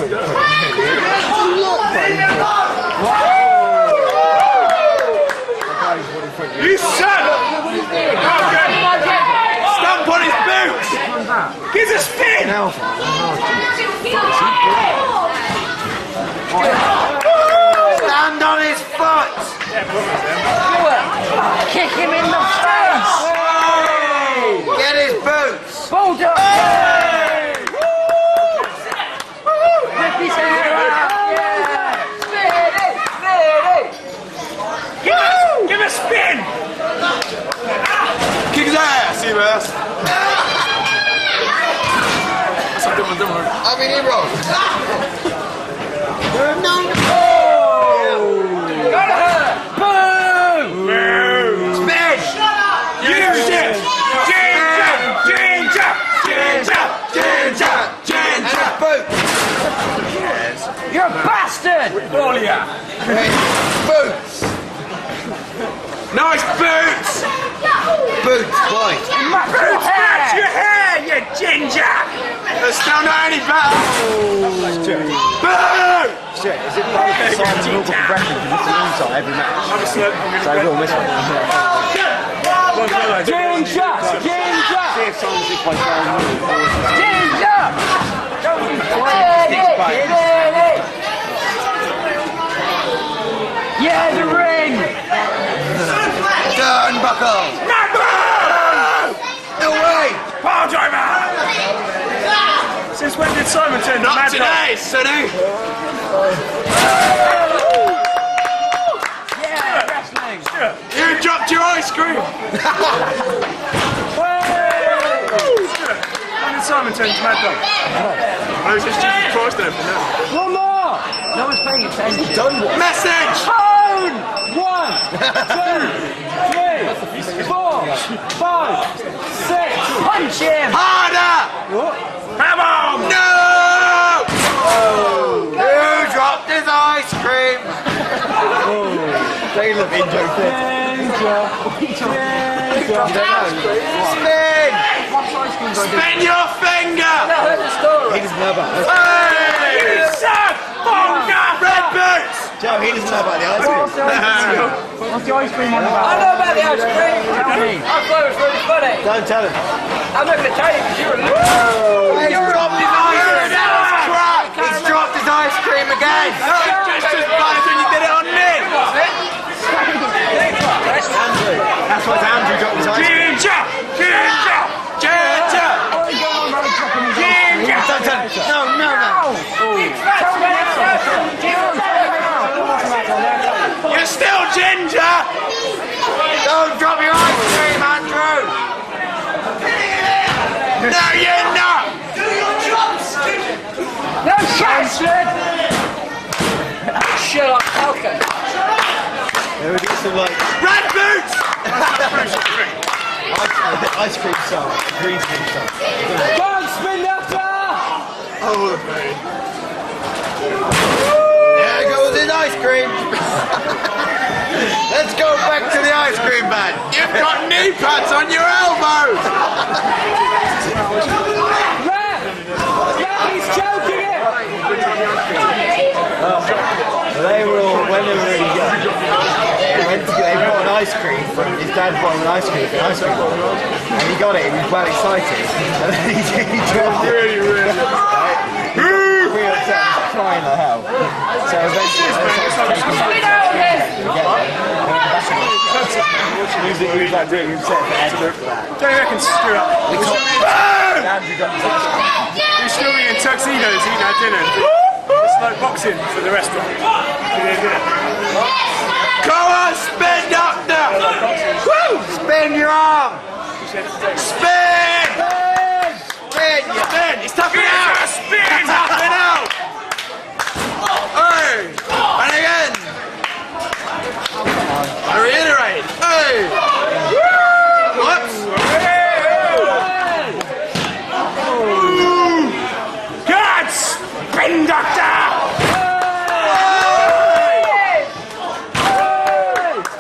You son! Stamp on his boots! Give us a spin! Stand on his foot! Kick him in the face! Get his boots! Bulldog! Rip his hair out! Give a spin! Kick his ass, you ass! That's a different. I mean, he rolls. No! Boom! Spin! Use it! Ginger! Boots! You're a bastard! All ya! Boots! Nice boots! Boots, white. Boots! That's your hair, you ginger! There's still not any better! Boo! Shit, is it like Simon's rule book progression to miss an inside every match? I'm gonna So I will miss one. Ginger! Ginger! See if Simon's is by Ginger! Don't be yeah, the ring! Turnbuckle! No way! Power driver! Since when did Simon turn to Not Mad today, sonny! Yeah, wrestling! You dropped your ice cream! When did Simon turn to Mad Dog? Oh, it's just Jesus Christ and everything now. One more! No one's paying attention. Done what? Message! Phone! 1, 2, 3, 4, 5, 6. Punch him! Harder! Come on! No! Who dropped his ice cream? They look injured fit. Spin! Spin your finger! He doesn't know about it. Hey! You suck! Bonga! Red boots! Joe, he doesn't know about the ice cream. What's the ice cream on about? I know about the ice cream. Tell me. I thought it was really funny. Don't tell him. I'm not going to tell you because you're a loser. He's dropped his ice cream! That was crap! He's dropped his ice cream again! Just as bad as when you did it on me! Andrew. That's what Andrew dropped his ice cream. Ginger! Ginger! Ginger! Ginger! Don't tell him. No. You're still ginger! Don't drop your ice cream, Andrew! No, you're not! No chance! Shut up, Falcon. There we get some like Red boots! ice cream song, green screen song. Go on, Spindoctor! Oh, the pain. There goes his ice cream! Let's go back to the ice cream man! You've got knee pads on your elbows! He's choking it! They were all, when they were really young, they bought an ice cream from, his dad bought him an ice cream from an ice cream bar, and he got it, he was well excited, and then he dropped it. Really? Real upset, he was crying like hell. So eventually, he was like really upset for Edward for that. Don't you reckon screw up? Andrew got his ice cream. You still be in tuxedos eating our dinner. It's like boxing for the restaurant. Go on, Spindoctor! Woo! Spin your arm! Spin! Spin! Spin! It's toughen out! Spin! Toughen out! Hey! And again! I reiterate! Hey! Whoops! God! Spindoctor!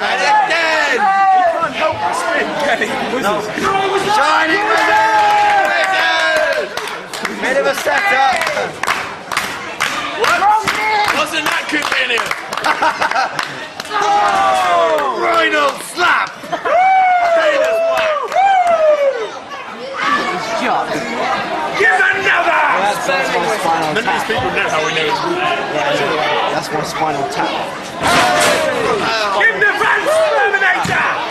And again! Can't help but spin, can he? Shining wizard! Bit of a setup! Wasn't that convenient? Oh! Rhino slap! Give another! That's my spinal None of these tap. people know how we know it's That's my spinal tap. Give the fans Terminator!